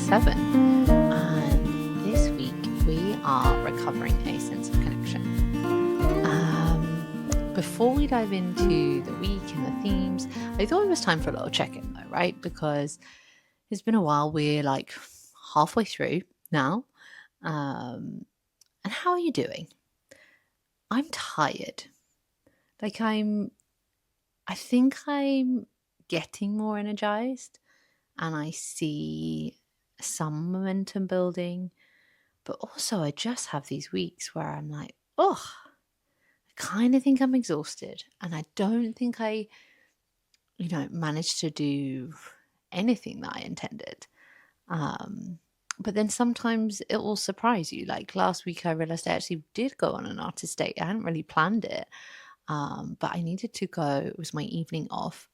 7. And this week we are recovering a sense of connection. Before we dive into the week and the themes, I thought it was time for a little check-in though, right? Because it's been a while. We're like halfway through now. And how are you doing? I'm tired. Like I think I'm getting more energized and I see some momentum building, but also I just have these weeks where I'm like, I kind of think I'm exhausted and I don't think I, managed to do anything that I intended. But then sometimes it will surprise you. Like last week I realized I actually did go on an artist date. I hadn't really planned it. But I needed to go, it was my evening off,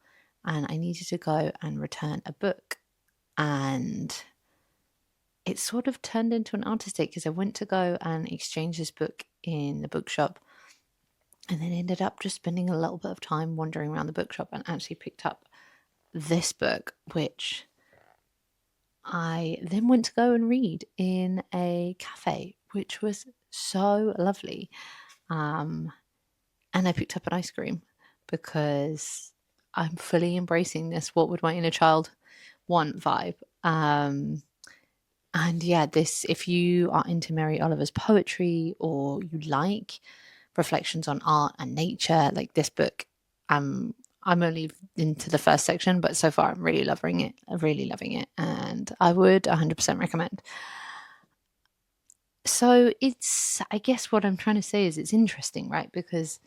and I needed to go and return a book. And it sort of turned into an artist date because I went to go and exchange this book in the bookshop and then ended up just spending a little bit of time wandering around the bookshop and actually picked up this book, which I then went to go and read in a cafe, which was so lovely. And I picked up an ice cream because I'm fully embracing this what would my inner child want vibe. And yeah, this, if you are into Mary Oliver's poetry or you like reflections on art and nature, like this book, I'm only into the first section, but so far I'm really loving it. And I would 100% recommend. So I guess what I'm trying to say is it's interesting, right? Because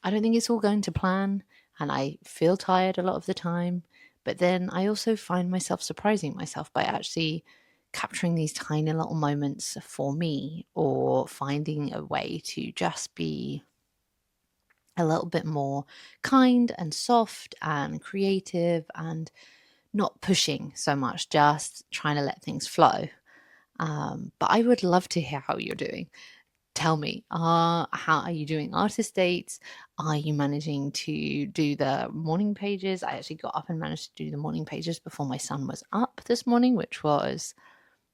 I don't think it's all going to plan and I feel tired a lot of the time. But then I also find myself surprising myself by actually capturing these tiny little moments for me or finding a way to just be a little bit more kind and soft and creative and not pushing so much, just trying to let things flow. But I would love to hear how you're doing. Tell me, how are you doing artist dates? Are you managing to do the morning pages? I actually got up and managed to do the morning pages before my son was up this morning, which was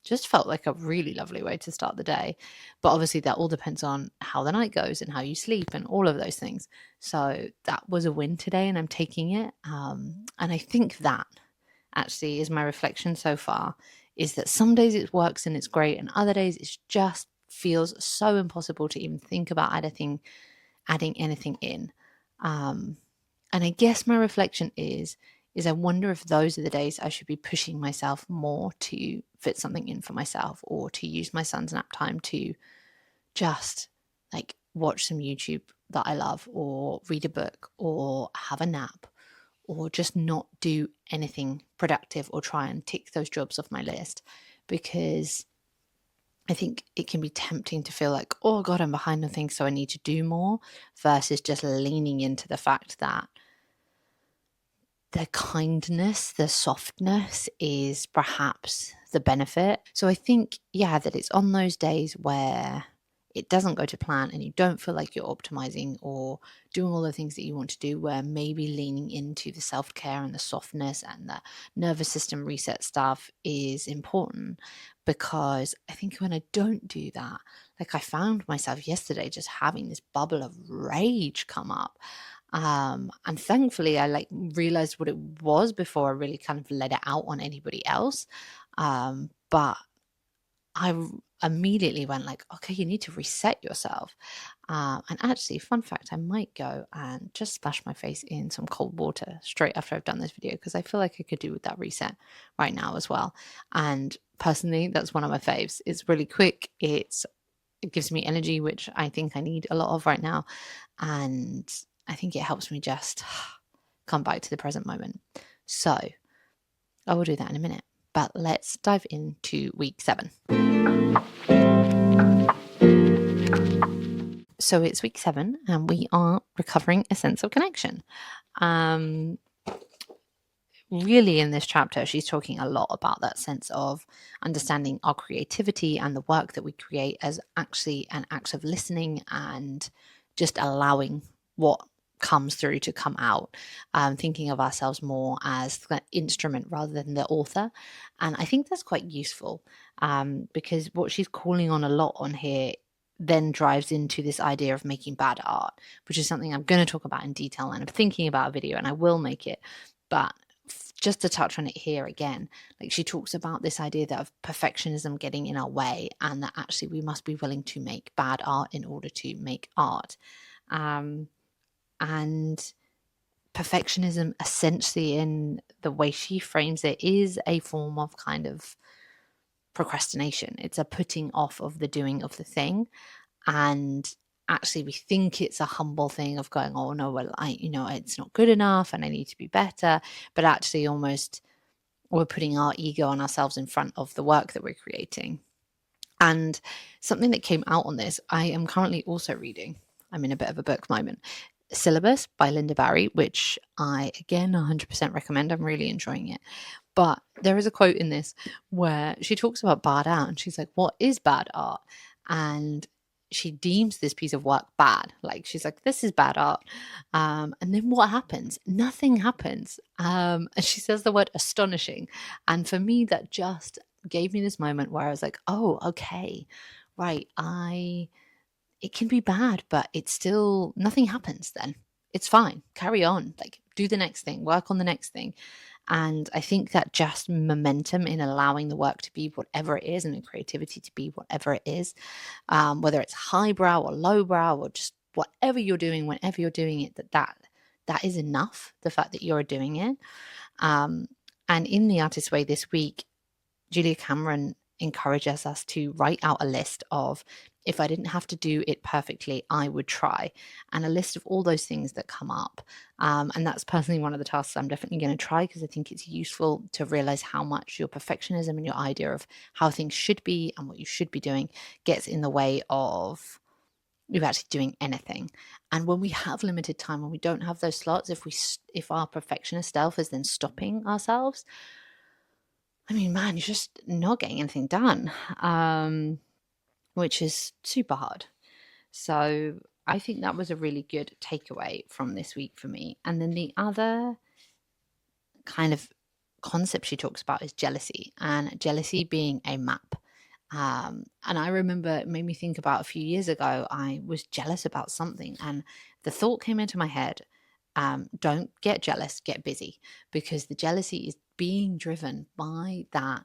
just felt like a really lovely way to start the day. But obviously that all depends on how the night goes and how you sleep and all of those things. So that was a win today and I'm taking it. And I think that actually is my reflection so far, is that some days it works and it's great and other days it just feels so impossible to even think about adding anything in. And I guess my reflection is I wonder if those are the days I should be pushing myself more to fit something in for myself or to use my son's nap time to just like watch some YouTube that I love or read a book or have a nap or just not do anything productive or try and tick those jobs off my list, because I think it can be tempting to feel like, oh God, I'm behind on things, so I need to do more, versus just leaning into the fact that the kindness, the softness is perhaps the benefit. So I think, that it's on those days where it doesn't go to plan and you don't feel like you're optimizing or doing all the things that you want to do, where maybe leaning into the self-care and the softness and the nervous system reset stuff is important. Because I think when I don't do that, like I found myself yesterday just having this bubble of rage come up. And thankfully I realized what it was before I really kind of let it out on anybody else. But I immediately went like, okay, you need to reset yourself. And actually, fun fact, I might go and just splash my face in some cold water straight after I've done this video, because I feel like I could do with that reset right now as well. And personally, that's one of my faves. It's really quick. It gives me energy, which I think I need a lot of right now. And I think it helps me just come back to the present moment. So I will do that in a minute. But let's dive into week 7. So it's week 7 and we are recovering a sense of connection. Really in this chapter, she's talking a lot about that sense of understanding our creativity and the work that we create as actually an act of listening and just allowing what comes through to come out, thinking of ourselves more as the instrument rather than the author. And I think that's quite useful, because what she's calling on a lot on here then drives into this idea of making bad art, which is something I'm going to talk about in detail, and I'm thinking about a video and I will make it. But just to touch on it here again, like she talks about this idea that of perfectionism getting in our way, and that actually we must be willing to make bad art in order to make art. Um, and perfectionism, essentially, in the way she frames it, is a form of kind of procrastination. It's a putting off of the doing of the thing. And actually, we think it's a humble thing of going, oh no, well, it's not good enough and I need to be better. But actually, almost we're putting our ego and ourselves in front of the work that we're creating. And something that came out on this, I am currently also reading. I'm in a bit of a book moment. Syllabus by Linda Barry, which I again 100% recommend. I'm really enjoying it. But there is a quote in this where she talks about bad art, and she's like, what is bad art? And she deems this piece of work bad. Like, she's like, this is bad art. And then what happens? Nothing happens. And she says the word astonishing. And for me, that just gave me this moment where I was like, oh, okay, right. It can be bad, but it's still, nothing happens then. It's fine. Carry on. Like, do the next thing, work on the next thing. And I think that just momentum in allowing the work to be whatever it is, and the creativity to be whatever it is, whether it's highbrow or lowbrow or just whatever you're doing, whenever you're doing it, that is enough. The fact that you're doing it. And in the Artist Way this week, Julia Cameron encourages us to write out a list of, if I didn't have to do it perfectly, I would try, and a list of all those things that come up. And that's personally one of the tasks I'm definitely going to try, because I think it's useful to realize how much your perfectionism and your idea of how things should be and what you should be doing gets in the way of you actually doing anything. And when we have limited time, when we don't have those slots, if our perfectionist self is then stopping ourselves, I mean, man, you're just not getting anything done, which is super hard. So I think that was a really good takeaway from this week for me. And then the other kind of concept she talks about is jealousy, and jealousy being a map. And I remember it made me think about a few years ago, I was jealous about something, and the thought came into my head, don't get jealous, get busy, because the jealousy is being driven by that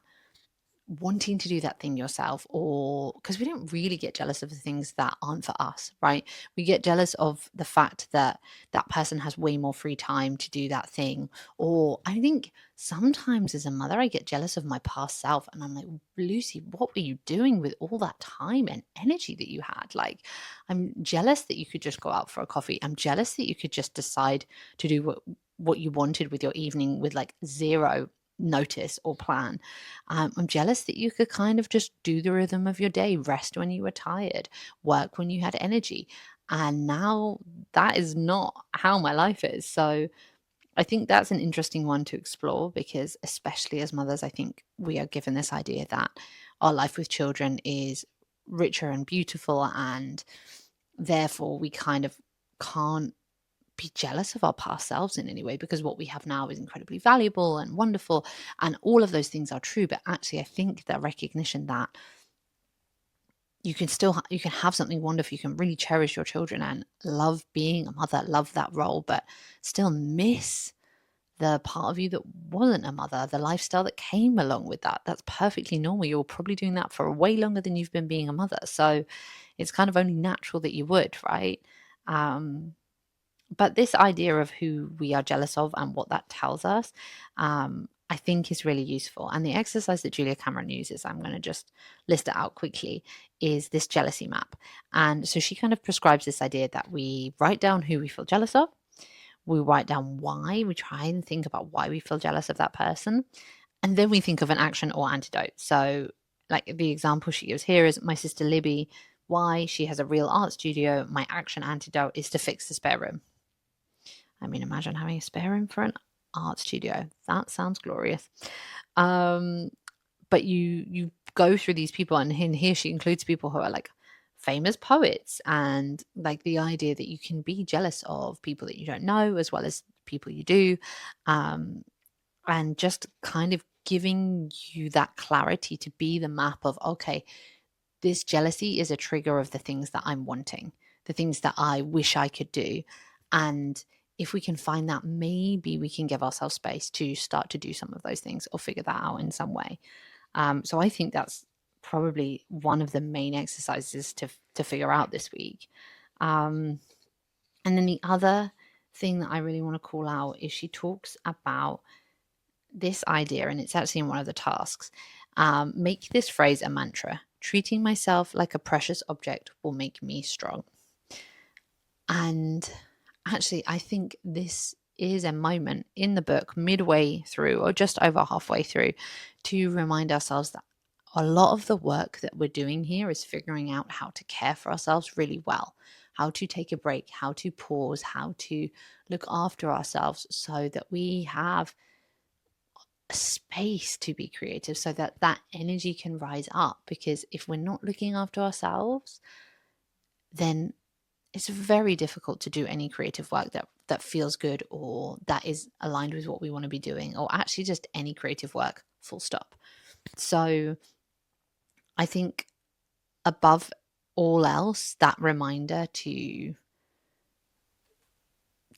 wanting to do that thing yourself, or because we don't really get jealous of the things that aren't for us, right? We get jealous of the fact that that person has way more free time to do that thing. Or I think sometimes as a mother, I get jealous of my past self, and I'm like, Lucy, what were you doing with all that time and energy that you had? Like, I'm jealous that you could just go out for a coffee. I'm jealous that you could just decide to do what you wanted with your evening with like zero notice or plan. I'm jealous that you could kind of just do the rhythm of your day, rest when you were tired, work when you had energy. And now that is not how my life is. So I think that's an interesting one to explore, because especially as mothers, I think we are given this idea that our life with children is richer and beautiful, and therefore we kind of can't be jealous of our past selves in any way, because what we have now is incredibly valuable and wonderful, and all of those things are true. But actually, I think that recognition that you can still you can have something wonderful, you can really cherish your children and love being a mother, love that role, but still miss the part of you that wasn't a mother, the lifestyle that came along with that. That's perfectly normal. You're probably doing that for way longer than you've been being a mother, so it's kind of only natural that you would, right? But this idea of who we are jealous of and what that tells us, I think is really useful. And the exercise that Julia Cameron uses, I'm going to just list it out quickly, is this jealousy map. And so she kind of prescribes this idea that we write down who we feel jealous of. We write down why, we try and think about why we feel jealous of that person. And then we think of an action or antidote. So like the example she gives here is my sister Libby, why she has a real art studio. My action antidote is to fix the spare room. I mean, imagine having a spare room for an art studio. That sounds glorious. But you go through these people, and in here she includes people who are like famous poets, and like the idea that you can be jealous of people that you don't know as well as people you do, and just kind of giving you that clarity to be the map of, okay, this jealousy is a trigger of the things that I'm wanting, the things that I wish I could do. And if we can find that, maybe we can give ourselves space to start to do some of those things or figure that out in some way. So I think that's probably one of the main exercises to figure out this week. And then the other thing that I really want to call out is she talks about this idea, and it's actually in one of the tasks. Make this phrase a mantra. Treating myself like a precious object will make me strong. And actually, I think this is a moment in the book, midway through or just over halfway through, to remind ourselves that a lot of the work that we're doing here is figuring out how to care for ourselves really well, how to take a break, how to pause, how to look after ourselves so that we have space to be creative, so that that energy can rise up. Because if we're not looking after ourselves, then it's very difficult to do any creative work that feels good or that is aligned with what we want to be doing, or actually just any creative work, full stop. So I think above all else, that reminder to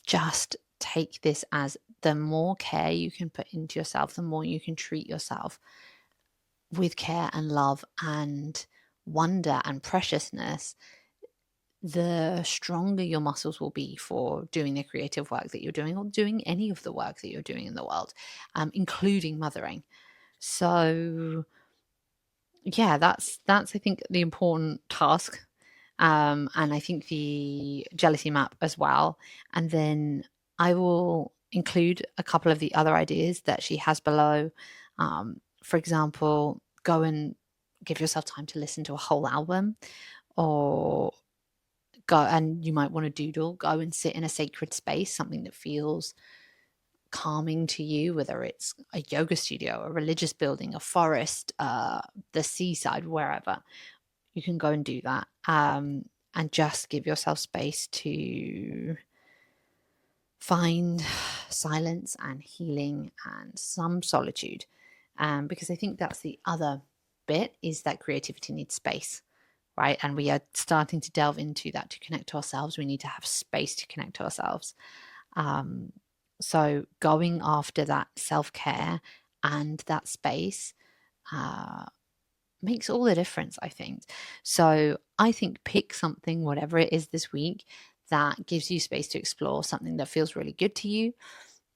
just take this as the more care you can put into yourself, the more you can treat yourself with care and love and wonder and preciousness, the stronger your muscles will be for doing the creative work that you're doing, or doing any of the work that you're doing in the world, including mothering. So yeah, that's I think the important task, and I think the jealousy map as well. And then I will include a couple of the other ideas that she has below. For example, go and give yourself time to listen to a whole album, or go, and you might want to doodle, go and sit in a sacred space, something that feels calming to you, whether it's a yoga studio, a religious building, a forest, the seaside, wherever. You can go and do that, and just give yourself space to find silence and healing and some solitude, because I think that's the other bit, is that creativity needs space, right? And we are starting to delve into that. To connect to ourselves, we need to have space to connect to ourselves. So going after that self-care and that space makes all the difference, I think. So I think pick something, whatever it is this week, that gives you space to explore, something that feels really good to you.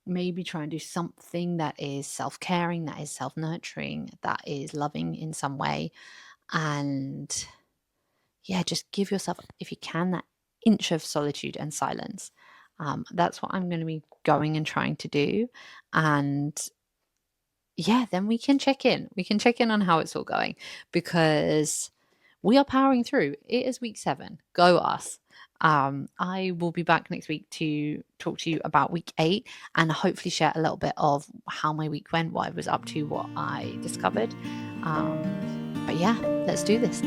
Maybe try and do something that is self-caring, that is self-nurturing, that is loving in some way. And yeah, just give yourself, if you can, that inch of solitude and silence. That's what I'm going to be going and trying to do. And yeah, then we can check in. We can check in on how it's all going, because we are powering through. It is week 7. Go us. I will be back next week to talk to you about week 8 and hopefully share a little bit of how my week went, what I was up to, what I discovered. But yeah, let's do this.